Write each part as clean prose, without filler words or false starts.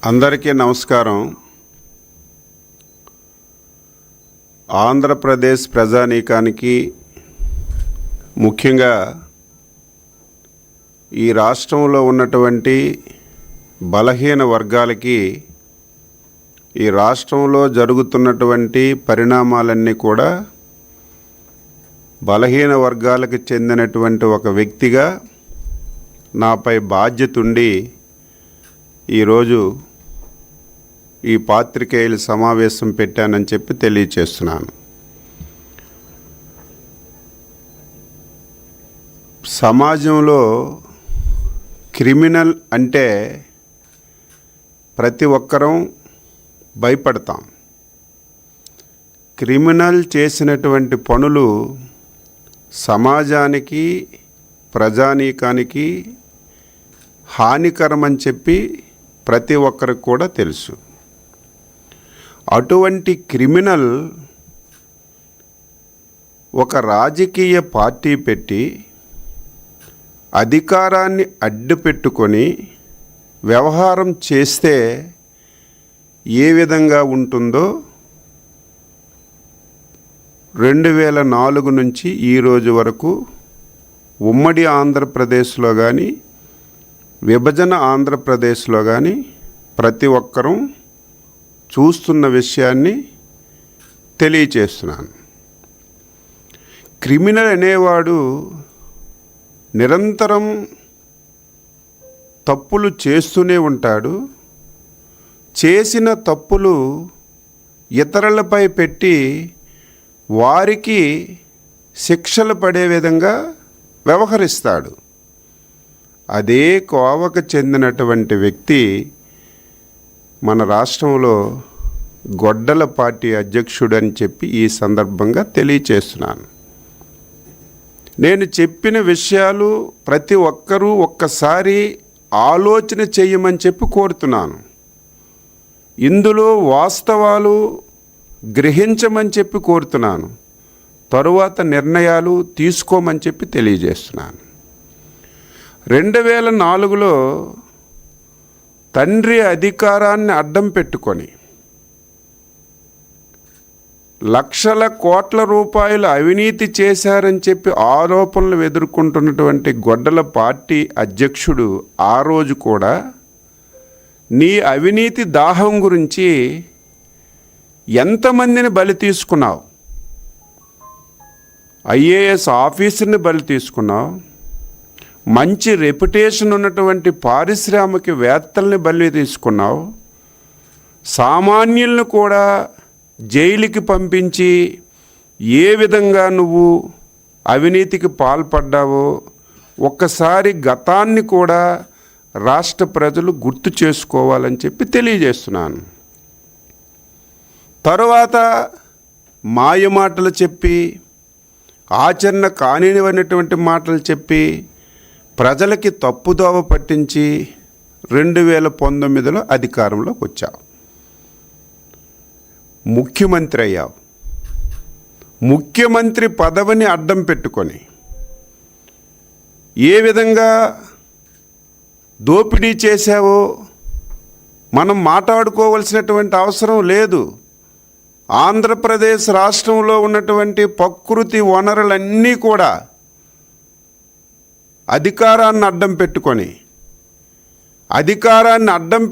అందరికీ నమస్కారం. ఆంధ్రప్రదేశ్ ప్రజానీకానికి, ముఖ్యంగా ఈ రాష్ట్రంలో ఉన్నటువంటి బలహీన వర్గాలకి ఈ రాష్ట్రంలో జరుగుతున్నటువంటి పరిణామాలన్నీ కూడా బలహీన వర్గాలకు చెందినటువంటి ఒక వ్యక్తిగా నాపై బాధ్యత ఉండి ఈరోజు ఈ పాత్రికేయుల సమావేశం పెట్టానని చెప్పి తెలియచేస్తున్నాను. సమాజంలో క్రిమినల్ అంటే ప్రతి ఒక్కరం భయపడతాం. క్రిమినల్ చేసినటువంటి పనులు సమాజానికి, ప్రజానీకానికి హానికరమని చెప్పి ప్రతి ఒక్కరికి కూడా తెలుసు. అటువంటి క్రిమినల్ ఒక రాజకీయ పార్టీ పెట్టి అధికారాన్ని అడ్డుపెట్టుకొని వ్యవహారం చేస్తే ఏ విధంగా ఉంటుందో 2004 నుంచి ఈ రోజు వరకు ఉమ్మడి ఆంధ్రప్రదేశ్లో కానీ, విభజన ఆంధ్రప్రదేశ్లో కానీ ప్రతి ఒక్కరూ చూస్తున్న విషయాన్ని తెలియచేస్తున్నాను. క్రిమినల్ అనేవాడు నిరంతరం తప్పులు చేస్తూనే ఉంటాడు. చేసిన తప్పులు ఇతరులపై పెట్టి వారికి శిక్షలు పడే విధంగా వ్యవహరిస్తాడు. అదే కోవకు చెందినటువంటి వ్యక్తి మన రాష్ట్రంలో గొడ్డల పార్టీ అధ్యక్షుడు అని చెప్పి ఈ సందర్భంగా తెలియచేస్తున్నాను. నేను చెప్పిన విషయాలు ప్రతి ఒక్కరూ ఒక్కసారి ఆలోచన చేయమని చెప్పి కోరుతున్నాను. ఇందులో వాస్తవాలు గ్రహించమని చెప్పి కోరుతున్నాను. తరువాత నిర్ణయాలు తీసుకోమని చెప్పి తెలియజేస్తున్నాను. 2004లో తండ్రి అధికారాన్ని అడ్డం పెట్టుకొని లక్షల కోట్ల రూపాయలు అవినీతి చేశారని చెప్పి ఆరోపణలు ఎదుర్కొంటున్నటువంటి గొడ్డల పార్టీ అధ్యక్షుడు ఆ రోజు కూడా నీ అవినీతి దాహం గురించి ఎంతమందిని బలి తీసుకున్నావు? ఐఏఎస్ ఆఫీసర్ని బలి తీసుకున్నావు, మంచి రెప్యుటేషన్ ఉన్నటువంటి పారిశ్రామికవేత్తల్ని బలి తీసుకున్నావు, సామాన్యులను కూడా జైలుకి పంపించి ఏ విధంగా నువ్వు అవినీతికి పాల్పడ్డావో ఒక్కసారి గతాన్ని కూడా రాష్ట్ర ప్రజలు గుర్తు చేసుకోవాలని చెప్పి తెలియజేస్తున్నాను. తరువాత మాయమాటలు చెప్పి, ఆచరణ కానివన్నటువంటి మాటలు చెప్పి ప్రజలకి తప్పుదోవ పట్టించి 2019లో అధికారంలోకి వచ్చావు. ముఖ్యమంత్రి అయ్యావు. ముఖ్యమంత్రి పదవిని అడ్డం పెట్టుకొని ఏ విధంగా దోపిడీ చేశావో మనం మాట్లాడుకోవాల్సినటువంటి అవసరం లేదు. ఆంధ్రప్రదేశ్ రాష్ట్రంలో ఉన్నటువంటి ప్రకృతి వనరులన్నీ కూడా అధికారాన్ని అడ్డం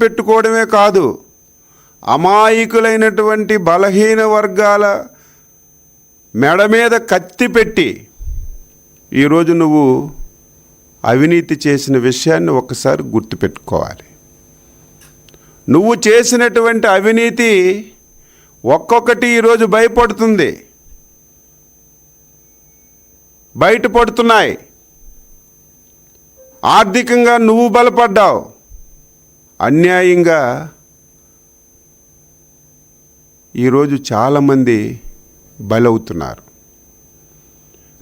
పెట్టుకోవడమే కాదు, అమాయకులైనటువంటి బలహీన వర్గాల మెడ మీద కత్తి పెట్టి ఈరోజు నువ్వు అవినీతి చేసిన విషయాన్ని ఒకసారి గుర్తుపెట్టుకోవాలి. నువ్వు చేసినటువంటి అవినీతి ఒక్కొక్కటి ఈరోజు బయటపడుతున్నాయి. ఆర్థికంగా నువ్వు బలపడ్డావు, అన్యాయంగా ఈరోజు చాలామంది బలవుతున్నారు.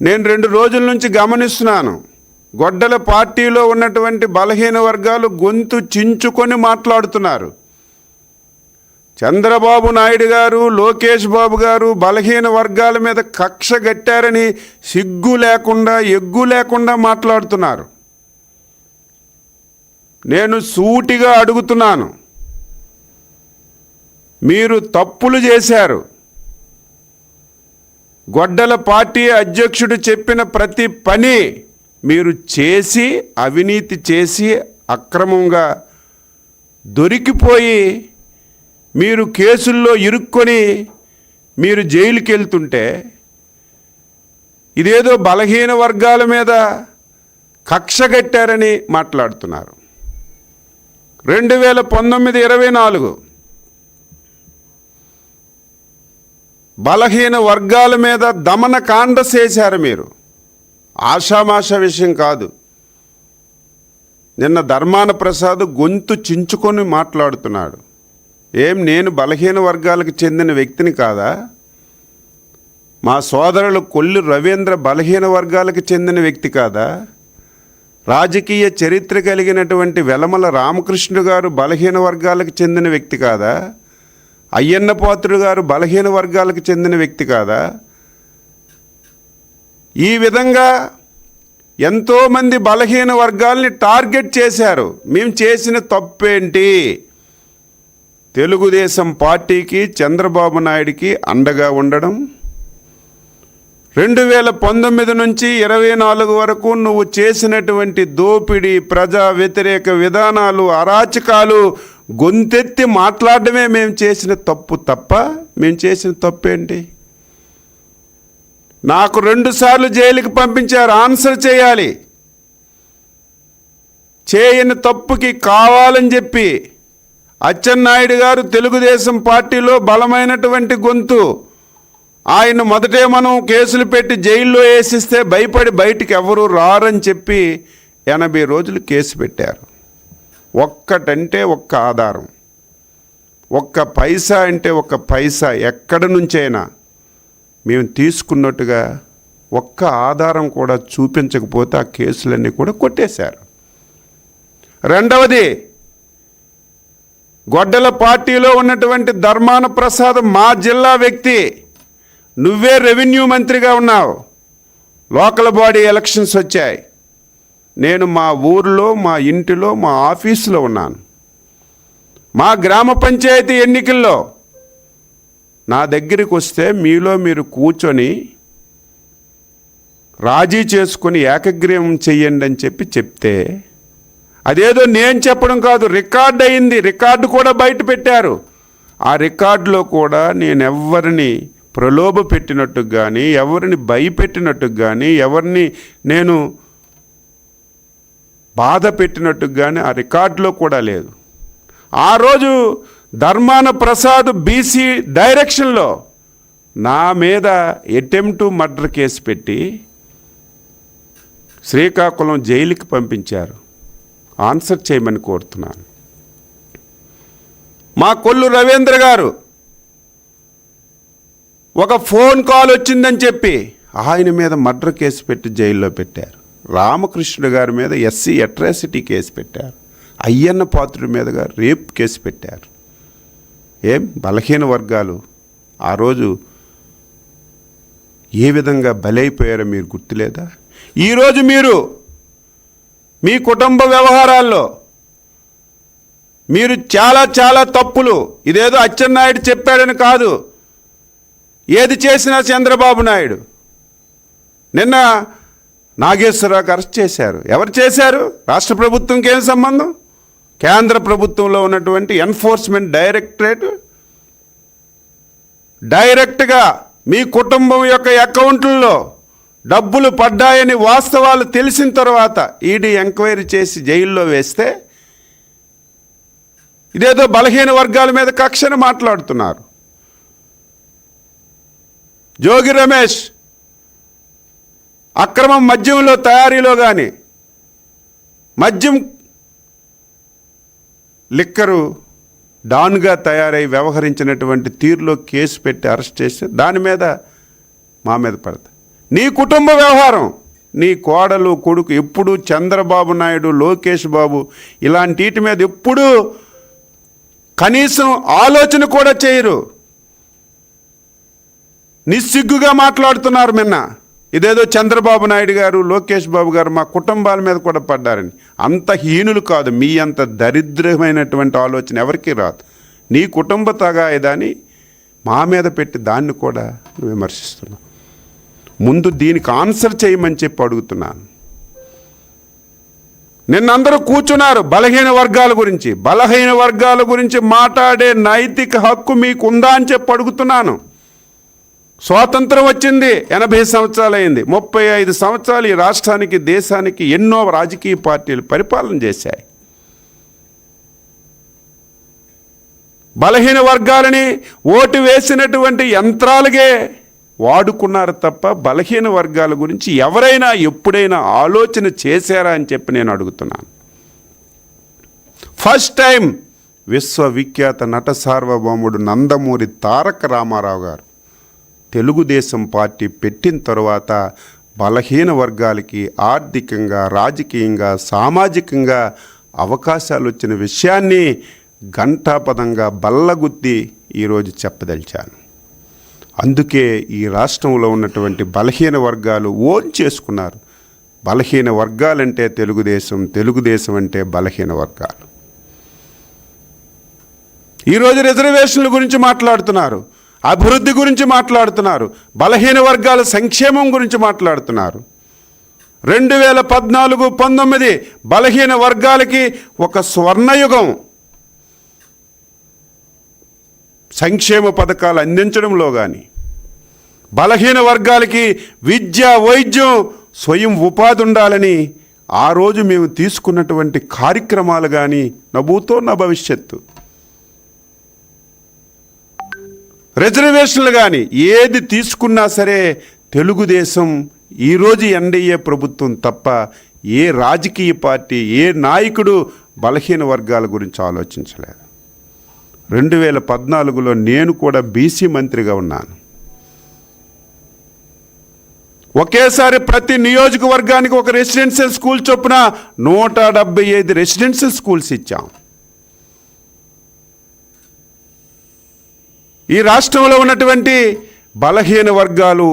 నేను 2 రోజుల నుంచి గమనిస్తున్నాను. గొడ్డల పార్టీలో ఉన్నటువంటి బలహీన వర్గాలు గొంతు చించుకొని మాట్లాడుతున్నారు. చంద్రబాబు నాయుడు గారు, లోకేష్ బాబు గారు బలహీన వర్గాల మీద కక్ష గట్టారని సిగ్గు లేకుండా, ఎగ్గు లేకుండా మాట్లాడుతున్నారు. నేను సూటిగా అడుగుతున్నాను, మీరు తప్పులు చేశారు. గొడ్డల పార్టీ అధ్యక్షుడు చెప్పిన ప్రతి పని మీరు చేసి, అవినీతి చేసి, అక్రమంగా దొరికిపోయి మీరు కేసుల్లో ఇరుక్కొని మీరు జైలుకి వెళ్తుంటే ఇదేదో బలహీన వర్గాల మీద కక్ష కట్టారని మాట్లాడుతున్నారు. 2019-24 బలహీన వర్గాల మీద దమనకాండ చేశారు మీరు. ఆషామాష విషయం కాదు. నిన్న ధర్మాన ప్రసాద్ గొంతు చించుకొని మాట్లాడుతున్నాడు. నేను బలహీన వర్గాలకు చెందిన వ్యక్తిని కాదా? మా సోదరులు కొల్లు రవీంద్ర బలహీన వర్గాలకు చెందిన వ్యక్తి కాదా? రాజకీయ చరిత్ర కలిగినటువంటి వెలమల రామకృష్ణ గారు బలహీన వర్గాలకు చెందిన వ్యక్తి కాదా? అయ్యన్న పాత్రుడు గారు బలహీన వర్గాలకు చెందిన వ్యక్తి కాదా? ఈ విధంగా ఎంతోమంది బలహీన వర్గాల్ని టార్గెట్ చేశారు. మేము చేసిన తప్పేంటి? తెలుగుదేశం పార్టీకి, చంద్రబాబు నాయుడికి అండగా ఉండడం. 2019 నుంచి 24 వరకు నువ్వు చేసినటువంటి దోపిడీ, ప్రజా వ్యతిరేక విధానాలు, అరాచకాలు గొంతెత్తి మాట్లాడడమే మేము చేసిన తప్పు తప్ప మేము చేసిన తప్పేంటి? నాకు 2 సార్లు జైలుకి పంపించారు. ఆన్సర్ చేయాలి. చేయని తప్పుకి కావాలని చెప్పి అచ్చెన్నాయుడు గారు తెలుగుదేశం పార్టీలో బలమైనటువంటి గొంతు. ఆయన మొదటే మనం కేసులు పెట్టి జైల్లో వేసిస్తే భయపడి బయటికి ఎవరూ రారని చెప్పి 80 రోజులు కేసు పెట్టారు. ఒక్కటంటే ఒక్క ఆధారం, ఒక్క పైసా అంటే ఒక్క పైసా ఎక్కడి నుంచైనా మేము తీసుకున్నట్టుగా ఒక్క ఆధారం కూడా చూపించకపోతే ఆ కేసులన్నీ కూడా కొట్టేశారు. రెండవది, గొడ్డల పార్టీలో ఉన్నటువంటి ధర్మాన ప్రసాద్ మా జిల్లా వ్యక్తి. నువ్వే రెవెన్యూ మంత్రిగా ఉన్నావు. లోకల్ బాడీ ఎలక్షన్స్ వచ్చాయి. నేను మా ఊరిలో, మా ఇంటిలో, మా ఆఫీసులో ఉన్నాను. మా గ్రామ పంచాయతీ ఎన్నికల్లో నా దగ్గరికి వస్తే మీలో మీరు కూర్చొని రాజీ చేసుకొని ఏకగ్రీవం చెయ్యండి అని చెప్తే అదేదో నేను చెప్పడం కాదు, రికార్డ్ అయింది. రికార్డు కూడా బయట పెట్టారు. ఆ రికార్డులో కూడా నేను ఎవరిని ప్రలోభ పెట్టినట్టు కానీ, ఎవరిని భయపెట్టినట్టు కానీ, ఎవరిని నేను బాధ పెట్టినట్టు కానీ ఆ రికార్డులో కూడా లేదు. ఆ రోజు ధర్మాన ప్రసాద్ బీసీ డైరెక్షన్లో నా మీద అటెంప్ట్ మర్డర్ కేసు పెట్టి శ్రీకాకుళం జైలుకి పంపించారు. ఆన్సర్ చేయమని కోరుతున్నాను. మా కొల్లు రవీంద్ర గారు ఒక ఫోన్ కాల్ వచ్చిందని చెప్పి ఆయన మీద మర్డర్ కేసు పెట్టి జైల్లో పెట్టారు. రామకృష్ణుడు గారి మీద ఎస్సీ అట్రాసిటీ కేసు పెట్టారు. అయ్యన్న పాత్రుడి మీదగా రేప్ కేసు పెట్టారు. బలహీన వర్గాలు ఆ రోజు ఏ విధంగా బలైపోయారో మీరు గుర్తులేదా? ఈరోజు మీరు మీ కుటుంబ వ్యవహారాల్లో మీరు చాలా చాలా తప్పులు, ఇదేదో అచ్చెన్నాయుడు చెప్పాడని కాదు, ఏది చేసినా చంద్రబాబు నాయుడు. నిన్న నాగేశ్వరరావుకి అరెస్ట్ చేశారు. ఎవరు చేశారు? రాష్ట్ర ప్రభుత్వంకి ఏం సంబంధం? కేంద్ర ప్రభుత్వంలో ఉన్నటువంటి ఎన్ఫోర్స్మెంట్ డైరెక్టరేట్ డైరెక్ట్గా మీ కుటుంబం యొక్క అకౌంట్లలో డబ్బులు పడ్డాయని వాస్తవాలు తెలిసిన తర్వాత ఈడీ ఎంక్వైరీ చేసి జైల్లో వేస్తే ఇదేదో బలహీన వర్గాల మీద కక్షను మాట్లాడుతున్నారు. జోగి రమేష్ అక్రమం మద్యంలో తయారీలో కానీ, మద్యం లిక్కరు డాన్గా తయారై వ్యవహరించినటువంటి తీరులో కేసు పెట్టి అరెస్ట్ చేస్తే దాని మీద మా మీద పడతా. నీ కుటుంబ వ్యవహారం, నీ కోడలు కొడుకు ఎప్పుడు చంద్రబాబు నాయుడు, లోకేష్ బాబు ఇలాంటి వీటి మీద ఎప్పుడూ కనీసం ఆలోచన కూడా చేయరు. నిస్సిగ్గుగా మాట్లాడుతున్నారు. ఇదేదో చంద్రబాబు నాయుడు గారు, లోకేష్ బాబు గారు మా కుటుంబాల మీద కూడా పడ్డారని. అంత హీనులు కాదు. మీ అంత దరిద్రమైనటువంటి ఆలోచన ఎవరికీ రాదు. నీ కుటుంబ తగాయిదాన్ని మా మీద పెట్టి దాన్ని కూడా నువ్వు విమర్శిస్తున్నావు. ముందు దీనికి ఆన్సర్ చేయమని చెప్పి అడుగుతున్నాను. నిన్నందరూ కూర్చున్నారు బలహీన వర్గాల గురించి మాట్లాడే నైతిక హక్కు మీకు ఉందా అని చెప్పి అడుగుతున్నాను. స్వాతంత్రం వచ్చింది 80 సంవత్సరాలు అయింది. 35 సంవత్సరాలు ఈ రాష్ట్రానికి దేశానికి ఎన్నో రాజకీయ పార్టీలు పరిపాలన చేశాయి. బలహీన వర్గాలని ఓటు వేసినటువంటి యంత్రాలుగే వాడుకున్నారు తప్ప బలహీన వర్గాల గురించి ఎవరైనా ఎప్పుడైనా ఆలోచన చేశారా అని చెప్పి నేను అడుగుతున్నాను. ఫస్ట్ టైం విశ్వవిఖ్యాత నట సార్వభౌముడు నందమూరి తారక రామారావు గారు తెలుగుదేశం పార్టీ పెట్టిన తరువాత బలహీన వర్గాలకి ఆర్థికంగా, రాజకీయంగా, సామాజికంగా అవకాశాలు వచ్చిన విషయాన్ని ఘంటాపదంగా బల్లగుద్ది ఈరోజు చెప్పదలిచాను. అందుకే ఈ రాష్ట్రంలో ఉన్నటువంటి బలహీన వర్గాలు ఓన్ చేసుకున్నారు. బలహీన వర్గాలంటే తెలుగుదేశం, తెలుగుదేశం అంటే బలహీన వర్గాలు. ఈరోజు రిజర్వేషన్ల గురించి మాట్లాడుతున్నారు, అభివృద్ధి గురించి మాట్లాడుతున్నారు, బలహీన వర్గాల సంక్షేమం గురించి మాట్లాడుతున్నారు. 2014-19 బలహీన వర్గాలకి ఒక స్వర్ణయుగం. సంక్షేమ పథకాలు అందించడంలో కానీ, బలహీన వర్గాలకి విద్య, వైద్యం, స్వయం ఉపాధి ఉండాలని ఆ రోజు మేము తీసుకున్నటువంటి కార్యక్రమాలు కానీ నభూతో నా భవిష్యత్తు, రిజర్వేషన్లు కానీ ఏది తీసుకున్నా సరే తెలుగుదేశం ఈరోజు ఎన్డీఏ ప్రభుత్వం తప్ప ఏ రాజకీయ పార్టీ, ఏ నాయకుడు బలహీన వర్గాల గురించి ఆలోచించలేదు. 2014లో నేను కూడా బీసీ మంత్రిగా ఉన్నాను. ఒకేసారి ప్రతి నియోజకవర్గానికి ఒక రెసిడెన్షియల్ స్కూల్ చొప్పున 175 రెసిడెన్షియల్ స్కూల్స్ ఇచ్చాం. ఈ రాష్ట్రంలో ఉన్నటువంటి బలహీన వర్గాలు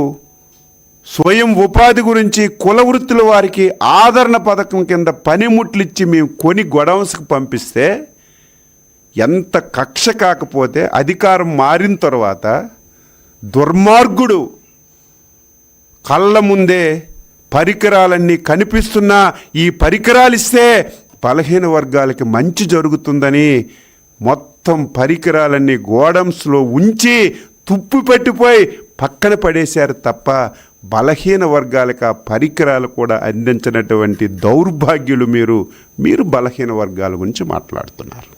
స్వయం ఉపాధి గురించి కుల వృత్తుల వారికి ఆదరణ పథకం కింద పనిముట్లిచ్చి మేము కొని గొడౌన్స్కి పంపిస్తే ఎంత కక్ష కాకపోతే అధికారం మారిన తర్వాత దుర్మార్గుడు కళ్ళ ముందే పరికరాలన్నీ కనిపిస్తున్నా ఈ పరికరాలు ఇస్తే బలహీన వర్గాలకి మంచి జరుగుతుందని మొత్తం పరికరాలన్నీ గోడౌన్స్లో ఉంచి తుప్పు పెట్టిపోయి పక్కన పడేశారు తప్ప బలహీన వర్గాలకు ఆ పరికరాలు కూడా అందించినటువంటి దౌర్భాగ్యులు మీరు బలహీన వర్గాల గురించి మాట్లాడుతున్నారు.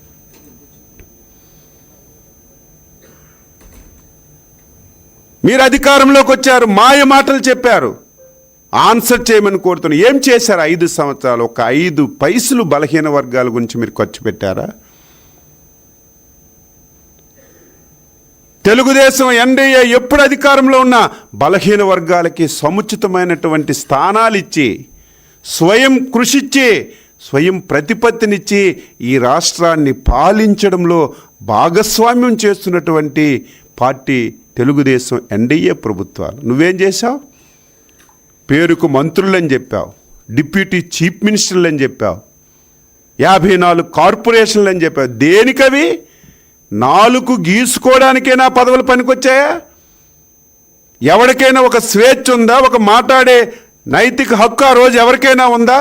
మీరు అధికారంలోకి వచ్చారు, మాయ మాటలు చెప్పారు, ఆన్సర్ చేయమని కోరుతున్నారు. ఏం చేశారు 5 సంవత్సరాలు? ఒక 5 పైసలు బలహీన వర్గాల గురించి మీరు ఖర్చు పెట్టారా? తెలుగుదేశం ఎన్డీఏ ఎప్పుడు అధికారంలో ఉన్నా బలహీన వర్గాలకి సముచితమైనటువంటి స్థానాలు ఇచ్చి, స్వయం కృషిచ్చి, స్వయం ప్రతిపత్తినిచ్చి ఈ రాష్ట్రాన్ని పాలించడంలో భాగస్వామ్యం చేస్తున్నటువంటి పార్టీ తెలుగుదేశం ఎన్డీఏ ప్రభుత్వాలు. నువ్వేం చేశావు? పేరుకు మంత్రులని చెప్పావు, డిప్యూటీ చీఫ్ మినిస్టర్లు అని చెప్పావు, 54 కార్పొరేషన్లు అని చెప్పావు. దేనికవి? 4 గీసుకోవడానికైనా పదవులు పనికొచ్చాయా? ఎవరికైనా ఒక స్వేచ్ఛ ఉందా? ఒక మాట్లాడే నైతిక హక్కు ఆ రోజు ఎవరికైనా ఉందా?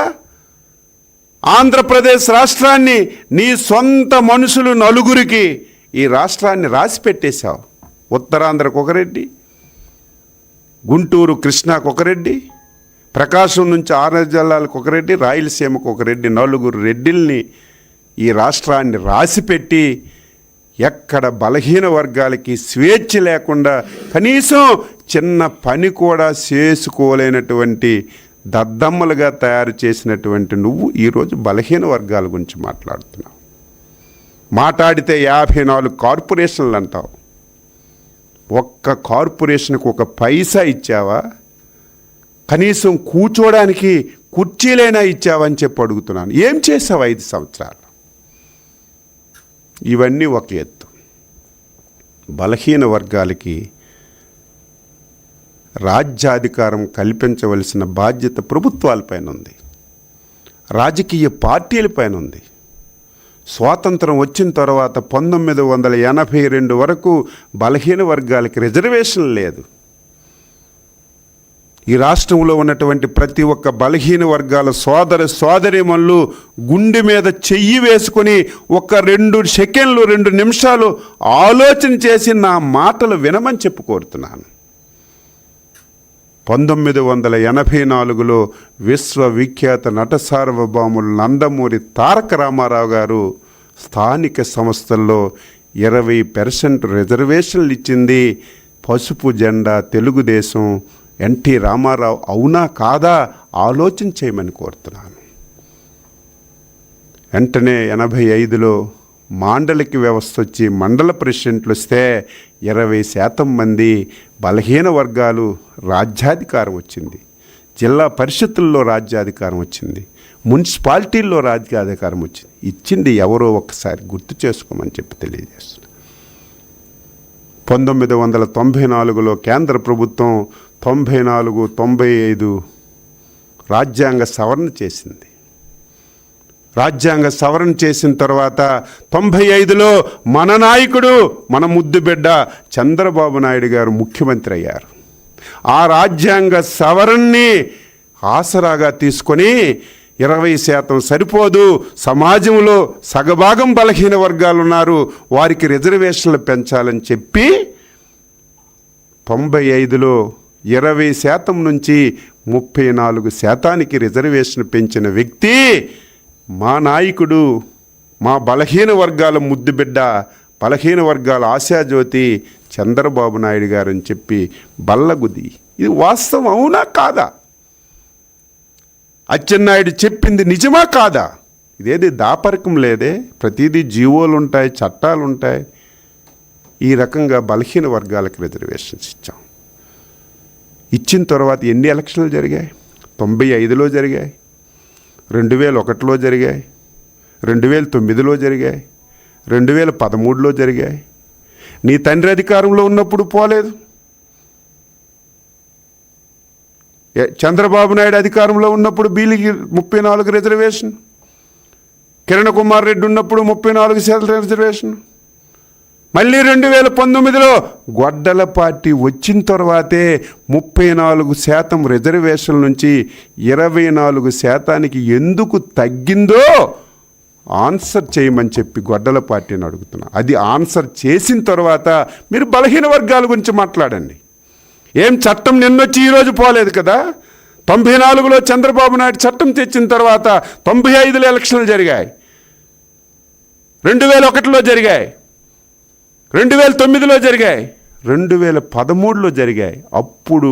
ఆంధ్రప్రదేశ్ రాష్ట్రాన్ని నీ సొంత మనుషులు 4 ఈ రాష్ట్రాన్ని రాసి పెట్టేశావు. ఉత్తరాంధ్రకు ఒక రెడ్డి, గుంటూరు కృష్ణాకు ఒక రెడ్డి, ప్రకాశం నుంచి 6 జిల్లాలకు ఒక రెడ్డి, రాయలసీమకు ఒక రెడ్డి, 4 రెడ్డిల్ని ఈ రాష్ట్రాన్ని రాసిపెట్టి ఎక్కడ బలహీన వర్గాలకి స్వేచ్ఛ లేకుండా కనీసం చిన్న పని కూడా చేసుకోలేనటువంటి దద్దమ్మలుగా తయారు చేసినటువంటి నువ్వు ఈరోజు బలహీన వర్గాల గురించి మాట్లాడుతున్నావు. మాట్లాడితే 54 కార్పొరేషన్లు అంటావు. ఒక్క కార్పొరేషన్కి ఒక పైసా ఇచ్చావా? కనీసం కూర్చోడానికి కుర్చీలైనా ఇచ్చావా అని చెప్పి అడుగుతున్నాను. ఏం చేసావు 5 సంవత్సరాలు? ఇవన్నీ ఒక ఎత్తు. బలహీన వర్గాలకి రాజ్యాధికారం కల్పించవలసిన బాధ్యత ప్రభుత్వాలపైన ఉంది, రాజకీయ పార్టీలపైన ఉంది. స్వాతంత్రం వచ్చిన తర్వాత 1982 వరకు బలహీన వర్గాలకి రిజర్వేషన్ లేదు. ఈ రాష్ట్రంలో ఉన్నటువంటి ప్రతి ఒక్క బలహీన వర్గాల సోదరీమణులు గుండె మీద చెయ్యి వేసుకొని ఒక 2 సెకండ్లు 2 నిమిషాలు ఆలోచన చేసి నా మాటలు వినమని చెప్పి కోరుతున్నాను. 1984లో విశ్వవిఖ్యాత నట సార్వభౌములు నందమూరి తారక రామారావు గారు స్థానిక సంస్థల్లో 20% రిజర్వేషన్లు ఇచ్చింది పసుపు జెండా తెలుగుదేశం ఎన్టీ రామారావు. అవునా కాదా ఆలోచన చేయమని కోరుతున్నాను. వెంటనే 85లో మాండలిక వ్యవస్థ వచ్చి మండల ప్రెసిడెంట్లు వస్తే 20% మంది బలహీన వర్గాలు రాజ్యాధికారం వచ్చింది. జిల్లా పరిషత్తుల్లో రాజ్యాధికారం వచ్చింది. మున్సిపాలిటీల్లో రాజ్యాధికారం వచ్చింది. ఇచ్చింది ఎవరో ఒకసారి గుర్తు చేసుకోమని చెప్పి తెలియజేస్తున్నారు. 1994లో కేంద్ర ప్రభుత్వం 94-95 రాజ్యాంగ సవరణ చేసింది. రాజ్యాంగ సవరణ చేసిన తర్వాత 95లో మన నాయకుడు మన ముద్దుబిడ్డ చంద్రబాబు నాయుడు గారు ముఖ్యమంత్రి అయ్యారు. ఆ రాజ్యాంగ సవరణని ఆసరాగా తీసుకొని 20% సరిపోదు, సమాజంలో సగభాగం బలహీన వర్గాలు ఉన్నారు, వారికి రిజర్వేషన్లు పెంచాలని చెప్పి 95లో 20% నుంచి 34% రిజర్వేషన్ పెంచిన వ్యక్తి మా నాయకుడు, మా బలహీన వర్గాల ముద్దుబిడ్డ, బలహీన వర్గాల ఆశాజ్యోతి చంద్రబాబు నాయుడు గారు అని చెప్పి బల్లగుది. ఇది వాస్తవం అవునా కాదా? అచ్చెన్నాయుడు చెప్పింది నిజమా కాదా? ఇదేది దాపరికం లేదే. ప్రతిదీ జీవోలు ఉంటాయి, చట్టాలు ఉంటాయి. ఈ రకంగా బలహీన వర్గాలకు రిజర్వేషన్స్ ఇచ్చాం. ఇచ్చిన తర్వాత ఎన్ని ఎలక్షన్లు జరిగాయి? 95లో జరిగాయి, 2001లో జరిగాయి, 2009లో జరిగాయి, 2013లో జరిగాయి. నీ తండ్రి అధికారంలో ఉన్నప్పుడు పోలేదు. చంద్రబాబు నాయుడు అధికారంలో ఉన్నప్పుడు బీలికి 34 రిజర్వేషన్, కిరణ్ కుమార్ రెడ్డి ఉన్నప్పుడు 34% రిజర్వేషన్. మళ్ళీ 2019లో గొడ్డల పార్టీ వచ్చిన తర్వాతే 34% రిజర్వేషన్ నుంచి 24% ఎందుకు తగ్గిందో ఆన్సర్ చేయమని చెప్పి గొడ్డల పార్టీని అడుగుతున్నా. అది ఆన్సర్ చేసిన తర్వాత మీరు బలహీన వర్గాల గురించి మాట్లాడండి. ఏం చట్టం నిన్నొచ్చి ఈరోజు పోలేదు కదా. 94లో చంద్రబాబు నాయుడు చట్టం తెచ్చిన తర్వాత 95లో ఎలక్షన్లు జరిగాయి, 2001లో జరిగాయి, 2009లో జరిగాయి, 2013లో జరిగాయి. అప్పుడు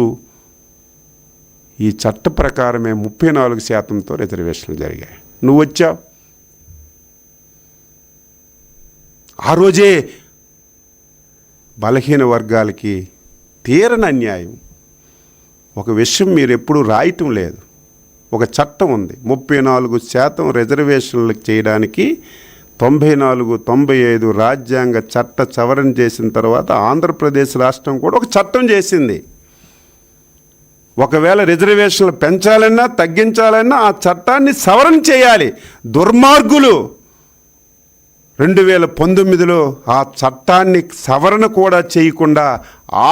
ఈ చట్ట ప్రకారమే 34%తో రిజర్వేషన్లు జరిగాయి. నువ్వు వచ్చావు. ఆ రోజే బలహీన వర్గాలకి తీరని అన్యాయం. ఒక విషయం మీరు ఎప్పుడు రాయటం లేదు. ఒక చట్టం ఉంది, 34% రిజర్వేషన్లు చేయడానికి 94-95 రాజ్యాంగ చట్ట సవరణ చేసిన తర్వాత ఆంధ్రప్రదేశ్ రాష్ట్రం కూడా ఒక చట్టం చేసింది. ఒకవేళ రిజర్వేషన్లు పెంచాలన్నా తగ్గించాలన్నా ఆ చట్టాన్ని సవరణ చేయాలి. దుర్మార్గులు 2019లో ఆ చట్టాన్ని సవరణ కూడా చేయకుండా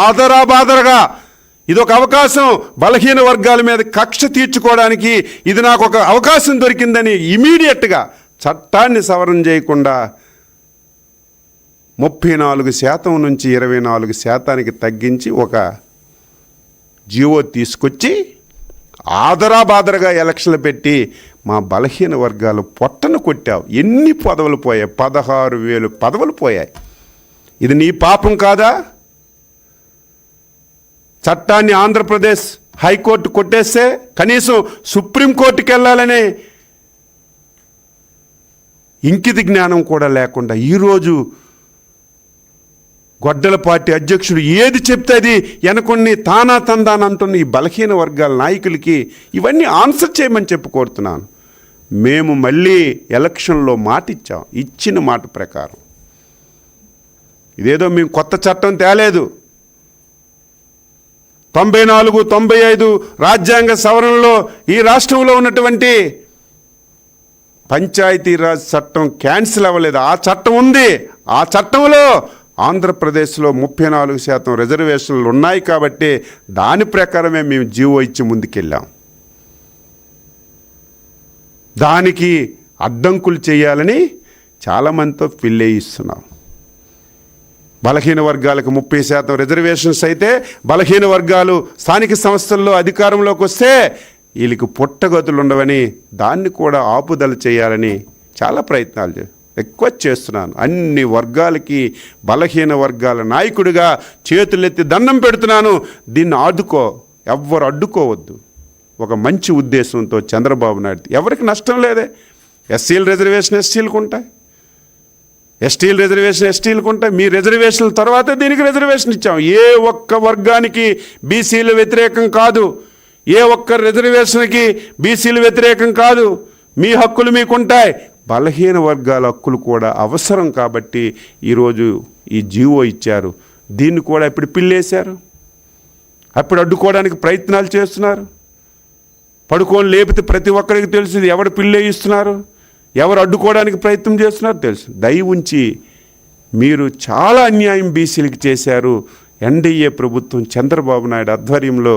ఆదరాబాదరగా ఇదొక అవకాశం, బలహీన వర్గాల మీద కక్ష తీర్చుకోవడానికి ఇది నాకు ఒక అవకాశం దొరికిందని ఇమీడియట్గా చట్టాన్ని సవరణ చేయకుండా 34% నుంచి 24% తగ్గించి ఒక జీవో తీసుకొచ్చి ఆదరాబాదరగా ఎలక్షన్లు పెట్టి మా బలహీన వర్గాలు పొట్టను కొట్టావు. ఎన్ని పదవులు పోయాయి? 16,000 పదవులు పోయాయి. ఇది నీ పాపం కాదా? చట్టాన్ని ఆంధ్రప్రదేశ్ హైకోర్టు కొట్టేస్తే కనీసం సుప్రీంకోర్టుకి వెళ్ళాలనే ఇంకిత జ్ఞానం కూడా లేకుండా ఈరోజు గొడ్డల పార్టీ అధ్యక్షుడు ఏది చెప్తే అది వెనకొన్ని తానా తందాన అంటున్న ఈ బలహీన వర్గాల నాయకులకి ఇవన్నీ ఆన్సర్ చేయమని చెప్పి కోరుతున్నాను. మేము మళ్ళీ ఎలక్షన్లో మాట ఇచ్చాం. ఇచ్చిన మాట ప్రకారం ఇదేదో మేము కొత్త చట్టం తేలేదు. 94-95 రాజ్యాంగ సవరణలో ఈ రాష్ట్రంలో ఉన్నటువంటి పంచాయతీరాజ్ చట్టం క్యాన్సిల్ అవ్వలేదు. ఆ చట్టం ఉంది. ఆ చట్టంలో ఆంధ్రప్రదేశ్లో 34% రిజర్వేషన్లు ఉన్నాయి కాబట్టి దాని ప్రకారమే మేము జీవో ఇచ్చి ముందుకెళ్ళాం. దానికి అడ్డంకులు చేయాలని చాలామందితో ఫిల్లేయిస్తున్నాం. బలహీన వర్గాలకు 30% రిజర్వేషన్స్ అయితే బలహీన వర్గాలు స్థానిక సంస్థల్లో అధికారంలోకి వస్తే వీళ్ళకి పుట్టగతులు ఉండవని దాన్ని కూడా ఆపుదల చేయాలని చాలా ప్రయత్నాలు రిక్వెస్ట్ చేస్తున్నాను. అన్ని వర్గాలకి బలహీన వర్గాల నాయకుడిగా చేతులెత్తి దండం పెడుతున్నాను. దీన్ని ఆదుకో, ఎవ్వరు అడ్డుకోవద్దు. ఒక మంచి ఉద్దేశంతో చంద్రబాబు నాయుడు, ఎవరికి నష్టం లేదే. ఎస్సీల రిజర్వేషన్ ఎస్టీలకు ఉంటాయి, ఎస్టీల రిజర్వేషన్ ఎస్టీలకు ఉంటాయి. మీ రిజర్వేషన్ల తర్వాత దీనికి రిజర్వేషన్ ఇచ్చాం. ఏ ఒక్క వర్గానికి బీసీలు వ్యతిరేకం కాదు, ఏ ఒక్క రిజర్వేషన్కి బీసీలు వ్యతిరేకం కాదు. మీ హక్కులు మీకుంటాయి. బలహీన వర్గాల హక్కులు కూడా అవసరం కాబట్టి ఈరోజు ఈ జీవో ఇచ్చారు. దీన్ని కూడా ఇప్పుడు పిల్లేశారు, అప్పుడు అడ్డుకోవడానికి ప్రయత్నాలు చేస్తున్నారు. పడుకొని లేపితే ప్రతి ఒక్కరికి తెలుసు ఎవరు పిల్లేయిస్తున్నారు, ఎవరు అడ్డుకోవడానికి ప్రయత్నం చేస్తున్నారు తెలుసు. దయ ఉంచి మీరు చాలా అన్యాయం బీసీలకి చేశారు. ఎన్డీఏ ప్రభుత్వం చంద్రబాబు నాయుడు ఆధ్వర్యంలో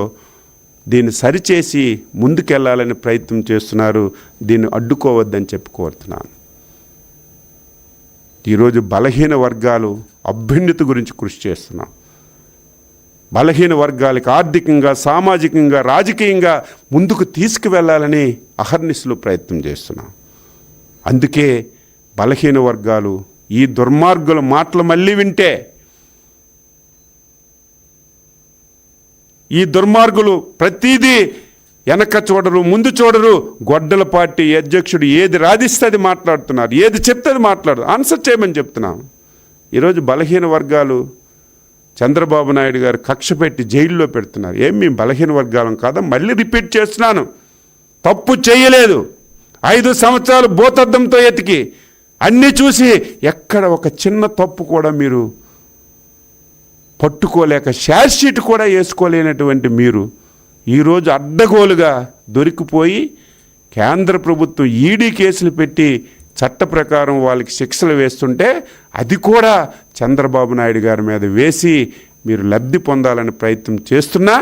దీన్ని సరిచేసి ముందుకెళ్లాలని ప్రయత్నం చేస్తున్నారు. దీన్ని అడ్డుకోవద్దని చెప్పి కోరుతున్నాను. ఈరోజు బలహీన వర్గాలు అభ్యున్నతి గురించి కృషి చేస్తున్నాం. బలహీన వర్గాలకు ఆర్థికంగా, సామాజికంగా, రాజకీయంగా ముందుకు తీసుకువెళ్ళాలని అహర్నిశలు ప్రయత్నం చేస్తున్నాం. అందుకే బలహీన వర్గాలు ఈ దుర్మార్గుల మాటలు మళ్ళీ వింటే, ఈ దుర్మార్గులు ప్రతిదీ వెనక చూడరు, ముందు చూడరు. గొడ్డల పార్టీ అధ్యక్షుడు ఏది రాధిస్తే అది మాట్లాడుతున్నారు, ఏది చెప్తే అది మాట్లాడు ఆన్సర్ చేయమని చెప్తున్నాం. ఈరోజు బలహీన వర్గాలు చంద్రబాబు నాయుడు గారు కక్ష పెట్టి జైల్లో పెడుతున్నారు. ఏం మేము బలహీన వర్గాలం కాదా? మళ్ళీ రిపీట్ చేస్తున్నాను, తప్పు చేయలేదు. 5 సంవత్సరాలు భూతద్దంతో ఎతికి అన్నీ చూసి ఎక్కడ ఒక చిన్న తప్పు కూడా మీరు పట్టుకోలేక, షార్ట్ షీట్ కూడా వేసుకోలేనటువంటి మీరు ఈరోజు అడ్డగోలుగా దొరికిపోయి కేంద్ర ప్రభుత్వం ఈడీ కేసులు పెట్టి చట్ట ప్రకారం వాళ్ళకి శిక్షలు వేస్తుంటే అది కూడా చంద్రబాబు నాయుడు గారి మీద వేసి మీరు లబ్ధి పొందాలని ప్రయత్నం చేస్తున్నా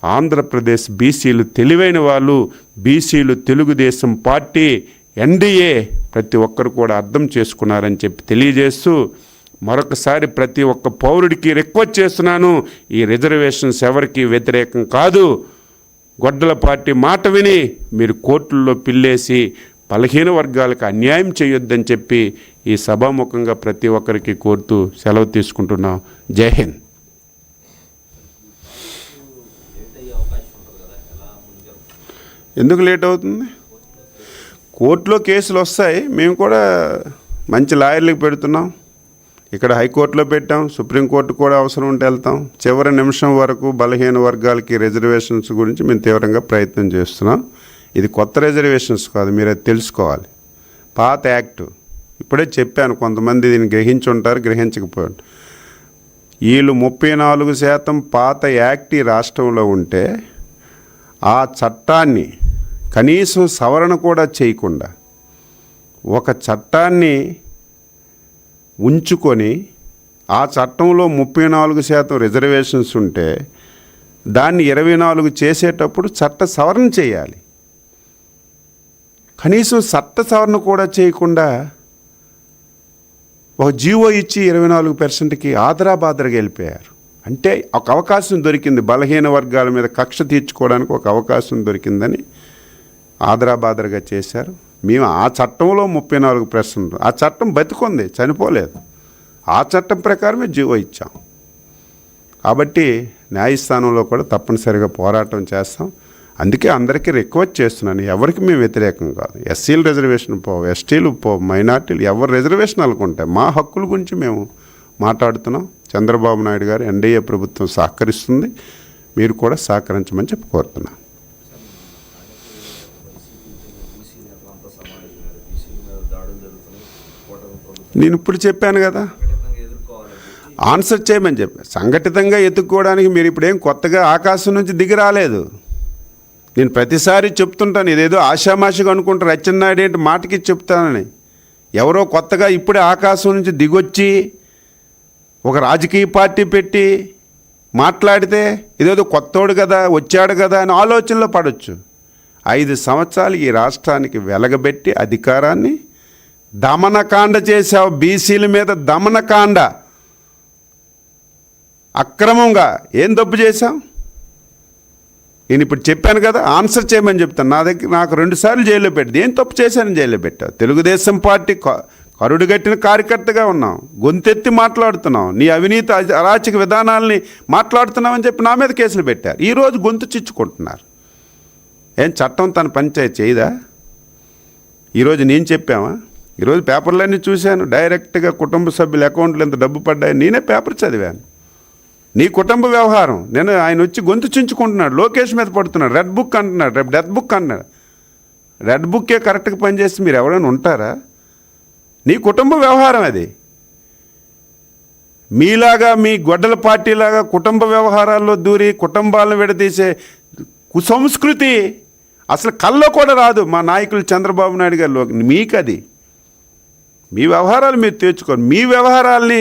ఆంధ్రప్రదేశ్ బీసీలు తెలివైన వాళ్ళు, బీసీలు తెలుగుదేశం పార్టీ ఎన్డీఏ ప్రతి ఒక్కరు కూడా అర్థం చేసుకున్నారని చెప్పి తెలియజేస్తూ మరొకసారి ప్రతి ఒక్క పౌరుడికి రిక్వెస్ట్ చేస్తున్నాను, ఈ రిజర్వేషన్స్ ఎవరికి వ్యతిరేకం కాదు. గొడ్డల పార్టీ మాట విని మీరు కోర్టుల్లో పిల్లేసి బలహీన వర్గాలకు అన్యాయం చేయొద్దని చెప్పి ఈ సభాముఖంగా ప్రతి ఒక్కరికి కోరుతూ సెలవు తీసుకుంటున్నాం. జై హింద్. ఎందుకు లేట్ అవుతుంది? కోర్టులో కేసులు వస్తాయి. మేము కూడా మంచి లాయర్లకు పెడుతున్నాం. ఇక్కడ హైకోర్టులో పెట్టాం, సుప్రీంకోర్టు కూడా అవసరం ఉంటే వెళ్తాం. చివరి నిమిషం వరకు బలహీన వర్గాలకి రిజర్వేషన్స్ గురించి మేము తీవ్రంగా ప్రయత్నం చేస్తున్నాం. ఇది కొత్త రిజర్వేషన్స్ కాదు, మీరు అది తెలుసుకోవాలి. పాత యాక్టు ఇప్పుడే చెప్పాను, కొంతమంది దీన్ని గ్రహించి ఉంటారు, గ్రహించకపోయారు. వీళ్ళు 34% పాత యాక్ట్ ఈ రాష్ట్రంలో ఉంటే ఆ చట్టాన్ని కనీసం సవరణ కూడా చేయకుండా ఒక చట్టాన్ని ఉంచుకొని ఆ చట్టంలో 34% రిజర్వేషన్స్ ఉంటే దాన్ని 24 చేసేటప్పుడు చట్ట సవరణ చేయాలి. కనీసం చట్ట సవరణ కూడా చేయకుండా ఒక జీవో ఇచ్చి 24%కి ఆదరాబాదరగా వెళ్ళిపోయారు. అంటే ఒక అవకాశం దొరికింది, బలహీన వర్గాల మీద కక్ష తీర్చుకోవడానికి ఒక అవకాశం దొరికిందని ఆదరాబాదరగా చేశారు. మేము ఆ చట్టంలో 34%, ఆ చట్టం బతికొంది, చనిపోలేదు. ఆ చట్టం ప్రకారమే జీవో ఇచ్చాం. కాబట్టి న్యాయస్థానంలో కూడా తప్పనిసరిగా పోరాటం చేస్తాం. అందుకే అందరికీ రిక్వెస్ట్ చేస్తున్నాను, ఎవరికి మేము వ్యతిరేకం కాదు. ఎస్సీలు రిజర్వేషన్ పో, ఎస్టీలు పో, మైనార్టీలు ఎవరు రిజర్వేషన్ అనుకుంటాయి. మా హక్కుల గురించి మేము మాట్లాడుతున్నాం. చంద్రబాబు నాయుడు గారు ఎన్డీఏ ప్రభుత్వం సహకరిస్తుంది, మీరు కూడా సహకరించమని చెప్పి కోరుతున్నాను. నేను ఇప్పుడు చెప్పాను కదా, ఆన్సర్ చేయమని చెప్పి సంఘటితంగా ఎత్తుక్కోవడానికి మీరు ఇప్పుడేం కొత్తగా ఆకాశం నుంచి దిగి రాలేదు. నేను ప్రతిసారి చెప్తుంటాను, ఇదేదో ఆషామాషిగా అనుకుంటారు అచ్చెన్నాయుడు ఏంటి మాటకి చెప్తానని. ఎవరో కొత్తగా ఇప్పుడే ఆకాశం నుంచి దిగొచ్చి ఒక రాజకీయ పార్టీ పెట్టి మాట్లాడితే ఇదేదో కొత్తోడు కదా వచ్చాడు కదా అని ఆలోచనలో పడవచ్చు. 5 సంవత్సరాలు ఈ రాష్ట్రానికి వెలగబెట్టి అధికారాన్ని దమనకాండ చేశావు. బీసీల మీద దమనకాండ, అక్రమంగా ఏం తప్పు చేశాం? నేను ఇప్పుడు చెప్పాను కదా, ఆన్సర్ చేయమని చెప్తాను. నాకు 2 సార్లు జైల్లో పెట్టింది. ఏం తప్పు చేశానని జైల్లో పెట్టావు? తెలుగుదేశం పార్టీ కరుడుగట్టిన కార్యకర్తగా ఉన్నాం, గొంతెత్తి మాట్లాడుతున్నాం, నీ అవినీతి అరాచక విధానాల్ని మాట్లాడుతున్నామని చెప్పి నా మీద కేసులు పెట్టారు. ఈరోజు గొంతు చిచ్చుకుంటున్నారు. ఏం చట్టం తన పంచాయతీ చేయదా? ఈరోజు నేను చెప్పామా? ఈరోజు పేపర్లన్నీ చూశాను, డైరెక్ట్గా కుటుంబ సభ్యుల అకౌంట్లో ఎంత డబ్బు పడ్డాయి నేనే పేపర్ చదివాను. నీ కుటుంబ వ్యవహారం. నేను ఆయన వచ్చి గొంతు చించుకుంటున్నాడు, లోకేష్ మీద పడుతున్నాడు, రెడ్ బుక్ అంటున్నాడు, రేపు డెత్ బుక్ అన్నాడు. రెడ్ బుక్కే కరెక్ట్గా పనిచేసి మీరు ఎవరైనా ఉంటారా? నీ కుటుంబ వ్యవహారం అది. మీలాగా మీ గొడ్డల పార్టీలాగా కుటుంబ వ్యవహారాల్లో దూరి కుటుంబాలను విడదీసే కుసంస్కృతి అసలు కల్లో కూడా రాదు మా నాయకులు చంద్రబాబు నాయుడు గారిలో. మీకది మీ వ్యవహారాలు మీరు తీర్చుకోరు. మీ వ్యవహారాల్ని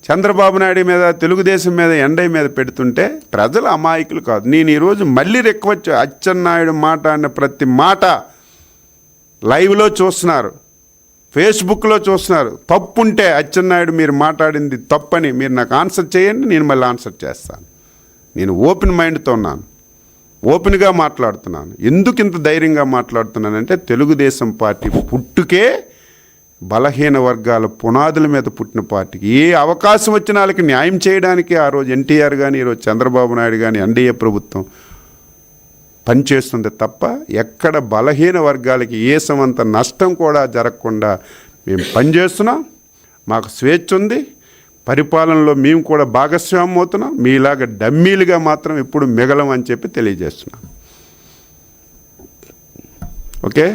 చంద్రబాబు నాయుడు మీద, తెలుగుదేశం మీద, ఎన్డీఏ మీద పెడుతుంటే ప్రజలు అమాయకులు కాదు. నేను ఈరోజు మళ్ళీ రిక్వెస్ట్, అచ్చెన్నాయుడు మాట్లాడిన ప్రతి మాట లైవ్లో చూస్తున్నారు, ఫేస్బుక్లో చూస్తున్నారు. తప్పుంటే అచ్చెన్నాయుడు మీరు మాట్లాడింది తప్పని మీరు నాకు ఆన్సర్ చేయండి, నేను మళ్ళీ ఆన్సర్ చేస్తాను. నేను ఓపెన్ మైండ్తో ఉన్నాను, ఓపెన్గా మాట్లాడుతున్నాను. ఎందుకు ఇంత ధైర్యంగా మాట్లాడుతున్నానంటే తెలుగుదేశం పార్టీ పుట్టుకే బలహీన వర్గాల పునాదుల మీద పుట్టిన పార్టీకి ఏ అవకాశం వచ్చిన వాళ్ళకి న్యాయం చేయడానికి ఆ రోజు ఎన్టీఆర్ కానీ, ఈరోజు చంద్రబాబు నాయుడు కానీ, ఎన్డీఏ ప్రభుత్వం పనిచేస్తుంది తప్ప ఎక్కడ బలహీన వర్గాలకి ఏ సమంత నష్టం కూడా జరగకుండా మేము పనిచేస్తున్నాం. మాకు స్వేచ్ఛ ఉంది, పరిపాలనలో మేము కూడా భాగస్వామ్యం అవుతున్నాం. మీలాగా డమ్మీలుగా మాత్రం ఇప్పుడు మిగలం అని చెప్పి తెలియజేస్తున్నాం. ఓకే.